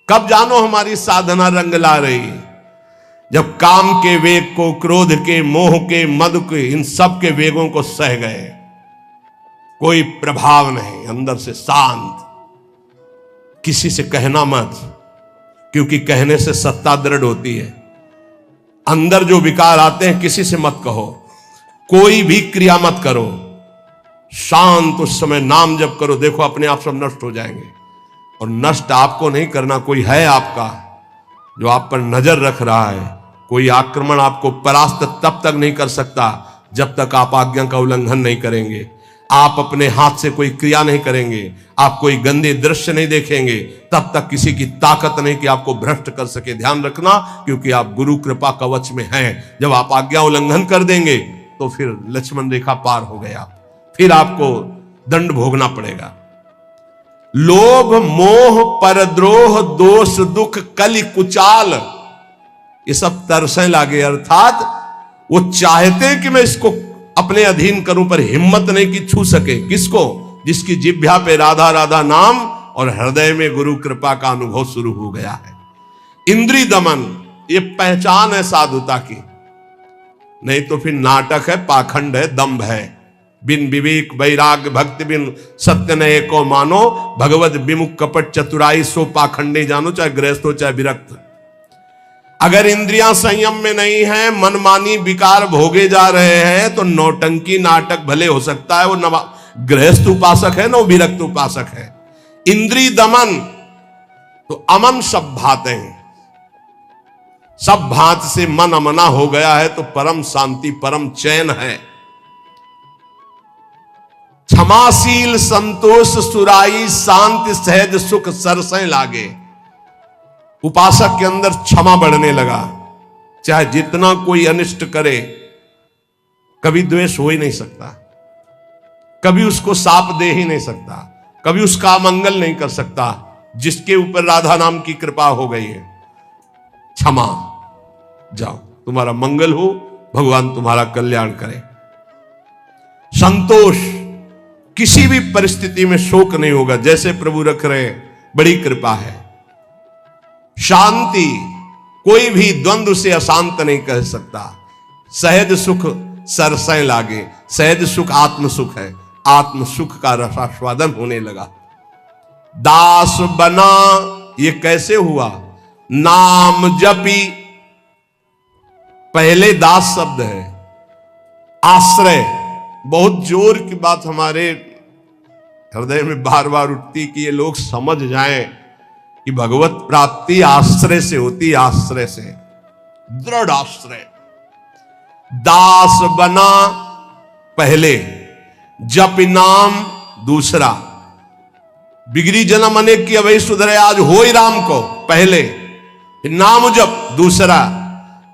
कब जानो हमारी साधना रंग ला रही? जब काम के वेग को, क्रोध के, मोह के, मद के, इन सब के वेगों को सह गए, कोई प्रभाव नहीं, अंदर से शांत। किसी से कहना मत, क्योंकि कहने से सत्ता दृढ़ होती है। अंदर जो विकार आते हैं किसी से मत कहो, कोई भी क्रिया मत करो, शांत उस समय नाम जप करो। देखो अपने आप सब नष्ट हो जाएंगे। और नष्ट आपको नहीं करना, कोई है आपका जो आप पर नजर रख रहा है। कोई आक्रमण आपको परास्त तब तक नहीं कर सकता जब तक आप आज्ञा का उल्लंघन नहीं करेंगे। आप अपने हाथ से कोई क्रिया नहीं करेंगे, आप कोई गंदे दृश्य नहीं देखेंगे, तब तक किसी की ताकत नहीं कि आपको भ्रष्ट कर सके। ध्यान रखना, क्योंकि आप गुरु कृपा कवच में हैं। जब आप आज्ञा उल्लंघन कर देंगे तो फिर लक्ष्मण रेखा पार हो गया, फिर आपको दंड भोगना पड़ेगा। लोभ, मोह, परद्रोह, दोष, दुख, कलि, कुचाल, ये सब तरसें लागे। अर्थात वो चाहते हैं कि मैं इसको अपने अधीन करूं, पर हिम्मत नहीं कि छू सके। किसको? जिसकी जिह्वा पे राधा राधा नाम और हृदय में गुरु कृपा का अनुभव शुरू हो गया है। इंद्रिय दमन, ये पहचान है साधुता की, नहीं तो फिर नाटक है, पाखंड है, दंभ है। बिन विवेक वैराग्य भक्ति बिन सत्य न एको मानो, भगवत विमुख कपट चतुराई सो पाखंडे जानो। चाहे गृहस्थ हो चाहे विरक्त, अगर इंद्रियां संयम में नहीं है, मनमानी विकार भोगे जा रहे हैं, तो नौटंकी नाटक भले हो सकता है। वो गृहस्थ उपासक है, न विरक्त उपासक है। इंद्रिय दमन तो अमन सब भाते हैं, सब भात से मन अमना हो गया है तो परम शांति परम चैन है। क्षमाशील संतोष सुराई, शांति सहज सुख सरसें लागे। उपासक के अंदर क्षमा बढ़ने लगा। चाहे जितना कोई अनिष्ट करे, कभी द्वेष हो ही नहीं सकता, कभी उसको साप दे ही नहीं सकता, कभी उसका अमंगल नहीं कर सकता, जिसके ऊपर राधा नाम की कृपा हो गई है। क्षमा, जाओ, तुम्हारा मंगल हो, भगवान तुम्हारा कल्याण करे। संतोष, किसी भी परिस्थिति में शोक नहीं होगा, जैसे प्रभु रख रहे हैं, बड़ी कृपा है। शांति, कोई भी द्वंद्व से अशांत नहीं कह सकता। सहज सुख सरसें लागे, सहज सुख आत्म सुख है, आत्म सुख का रसास्वादन होने लगा। दास बना, ये कैसे हुआ? नाम जपी, पहले दास शब्द है। आश्रय, बहुत जोर की बात हमारे हृदय में बार बार उठती कि ये लोग समझ जाएं कि भगवत प्राप्ति आश्रय से होती, आश्रय से, दृढ़ आश्रय। दास बना पहले, जप नाम दूसरा। बिगड़ी जन्म अनेक की अवै सुधरे, आज हो ही राम को पहले, नाम जप दूसरा,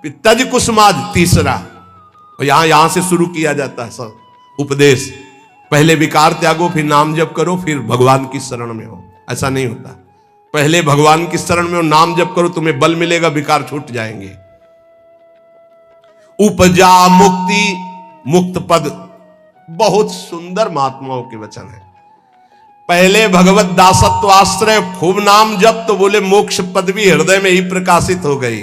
फिर तज कुसुमाज तीसरा। और यहां से शुरू किया जाता है सब उपदेश। पहले विकार त्यागो, फिर नाम जप करो, फिर भगवान की शरण में हो। ऐसा नहीं होता, पहले भगवान की शरण में हो, नाम जप करो, तुम्हें बल मिलेगा, विकार छूट जाएंगे। उपजा मुक्ति, मुक्त पद, बहुत सुंदर महात्माओं के वचन है। पहले भगवत दासत्व आश्रय, खूब नाम जप, तो बोले मोक्ष पद भी हृदय में ही प्रकाशित हो गई।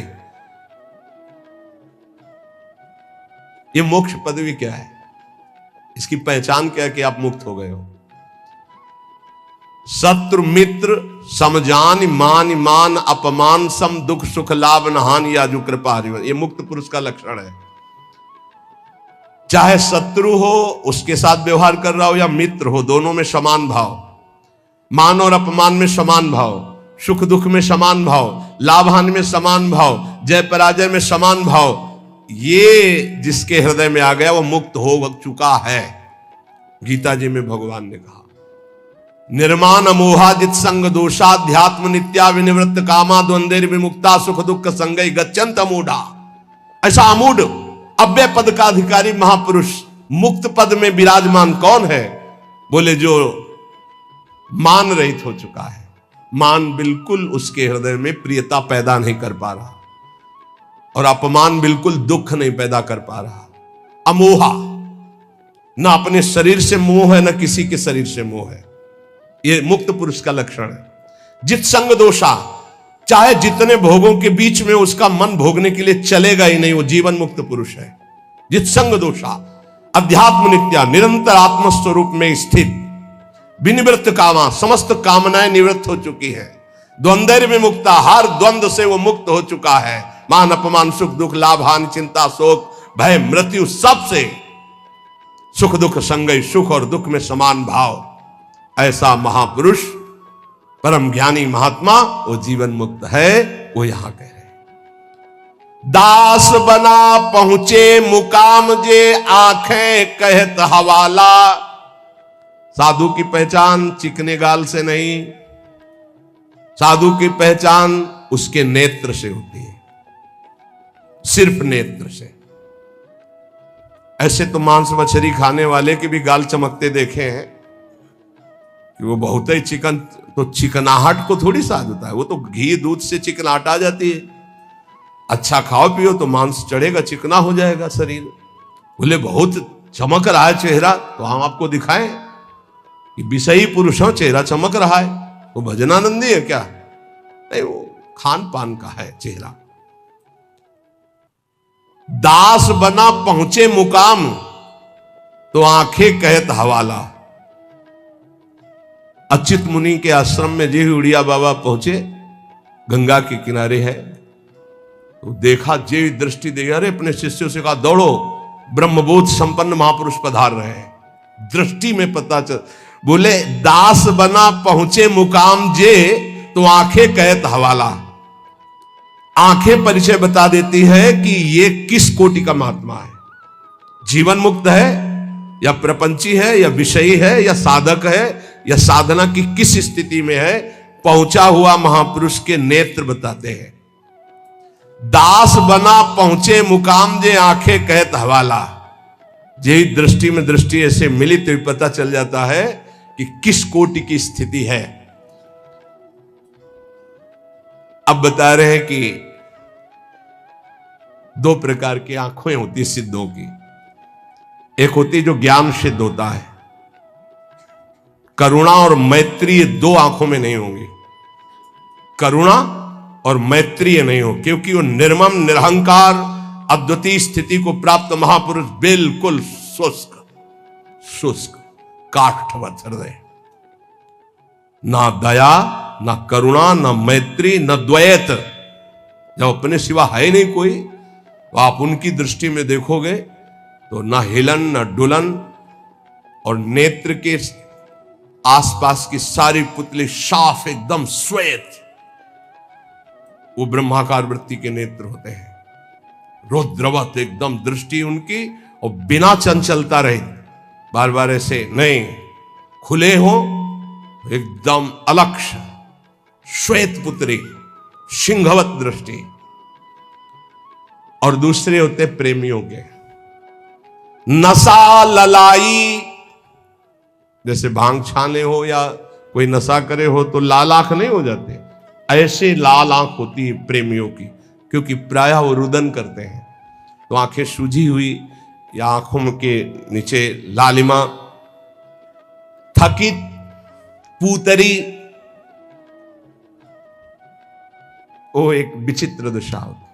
ये मोक्ष पदवी क्या है? इसकी पहचान क्या है कि आप मुक्त हो गए हो? शत्रु मित्र समजान, मान मान अपमान, सम दुख सुख लाभ न हानि, याजु कृपा हरिवंश। ये मुक्त पुरुष का लक्षण है। चाहे शत्रु हो, उसके साथ व्यवहार कर रहा हो, या मित्र हो, दोनों में समान भाव। मान और अपमान में समान भाव, सुख दुख में समान भाव, लाभ हानि में समान भाव, जय पराजय में समान भाव। ये जिसके हृदय में आ गया वो मुक्त हो चुका है। गीता जी में भगवान ने कहा, निर्माण अमोहाजित संग दोषाध्यात्म नित्या विनिवृत्त कामा द्वंद्वेर विमुक्ता सुख दुख संगई गच्छन्त अमूढ़ा। ऐसा अमूढ़ अव्यय पद का अधिकारी महापुरुष मुक्त पद में विराजमान कौन है? बोले जो मान रहित हो चुका है। मान बिल्कुल उसके हृदय में प्रियता पैदा नहीं कर पा रहा, और अपमान बिल्कुल दुख नहीं पैदा कर पा रहा। अमोहा, ना अपने शरीर से मोह है, ना किसी के शरीर से मोह है। यह मुक्त पुरुष का लक्षण है। जित संग दोषा, चाहे जितने भोगों के बीच में उसका मन भोगने के लिए चलेगा ही नहीं, वो जीवन मुक्त पुरुष है। जित्संग दोषा अध्यात्म नित्या, निरंतर आत्मस्वरूप में स्थित, विनिवृत्त कामा, समस्त कामनाएं निवृत्त हो चुकी है। द्वंद्व में मुक्ता, हर द्वंद्व से वो मुक्त हो चुका है। मान अपमान, सुख दुख, लाभ हानि, चिंता शोक भय मृत्यु, सबसे सुख दुख संगय, सुख और दुख में समान भाव, ऐसा महापुरुष परम ज्ञानी महात्मा वो जीवन मुक्त है। वो यहां कह रहे, दास बना पहुंचे मुकाम जे, आंखें कहत हवाला। साधु की पहचान चिकने गाल से नहीं, साधु की पहचान उसके नेत्र से होती है, सिर्फ नेत्र से। ऐसे तो मांस मछली खाने वाले के भी गाल चमकते देखे हैं कि वो बहुत ही चिकन, तो चिकनाहट को थोड़ी साध होता है, वो तो घी दूध से चिकनाहट आ जाती है। अच्छा खाओ पियो तो मांस चढ़ेगा, चिकना हो जाएगा शरीर। बोले बहुत चमक रहा है चेहरा, तो हम आपको दिखाएं कि विषयी पुरुष हो, चेहरा चमक रहा है, वो भजनानंदी है क्या? नहीं, वो खान पान का है चेहरा। दास बना पहुंचे मुकाम, तो आंखें कहत हवाला। अच्युत मुनि के आश्रम में जी उड़िया बाबा पहुंचे, गंगा के किनारे है, तो देखा, जे दृष्टि दे, अरे अपने शिष्यों से कहा दौड़ो, ब्रह्मबोध संपन्न महापुरुष पधार रहे हैं। दृष्टि में पता चल, बोले दास बना पहुंचे मुकाम जे, तो आंखें कहत हवाला। आंखें परिचय बता देती है कि ये किस कोटि का महात्मा है, जीवन मुक्त है या प्रपंची है या विषयी है या साधक है या साधना की किस स्थिति में है। पहुंचा हुआ महापुरुष के नेत्र बताते हैं। दास बना पहुंचे मुकाम जे, आंखें कहत हवाला। यही दृष्टि में दृष्टि ऐसे मिली तो पता चल जाता है कि किस कोटि की स्थिति है। अब बता रहे हैं कि दो प्रकार की आंखें होती सिद्धों की। एक होती जो ज्ञान सिद्ध होता है, करुणा और मैत्री, ये दो आंखों में नहीं होंगी। करुणा और मैत्री नहीं हो, क्योंकि वो निर्मम निरहंकार अद्वितीय स्थिति को प्राप्त महापुरुष बिल्कुल शुष्क शुष्क काष्ठवत हृदय, ना दया ना करुणा ना मैत्री न द्वैत, जब अपने सिवा है नहीं कोई, तो आप उनकी दृष्टि में देखोगे तो ना हिलन ना डुलन, और नेत्र के आसपास की सारी पुतली साफ एकदम श्वेत, वो ब्रह्माकार वृत्ति के नेत्र होते हैं। रुद्रवत एकदम दृष्टि उनकी, और बिना चंचलता रहे, बार बार ऐसे नहीं, खुले हो एकदम अलक्ष श्वेत पुत्री, सिंहवत दृष्टि। और दूसरे होते प्रेमियों के, नशा ललाई, जैसे भांग छाने हो या कोई नशा करे हो तो लाल आंख नहीं हो जाते, ऐसे लाल आंख होती है प्रेमियों की, क्योंकि प्रायः वो रुदन करते हैं, तो आंखें सूजी हुई या आंखों के नीचे लालिमा, थकित पूतरी, वो एक विचित्र दशा होती।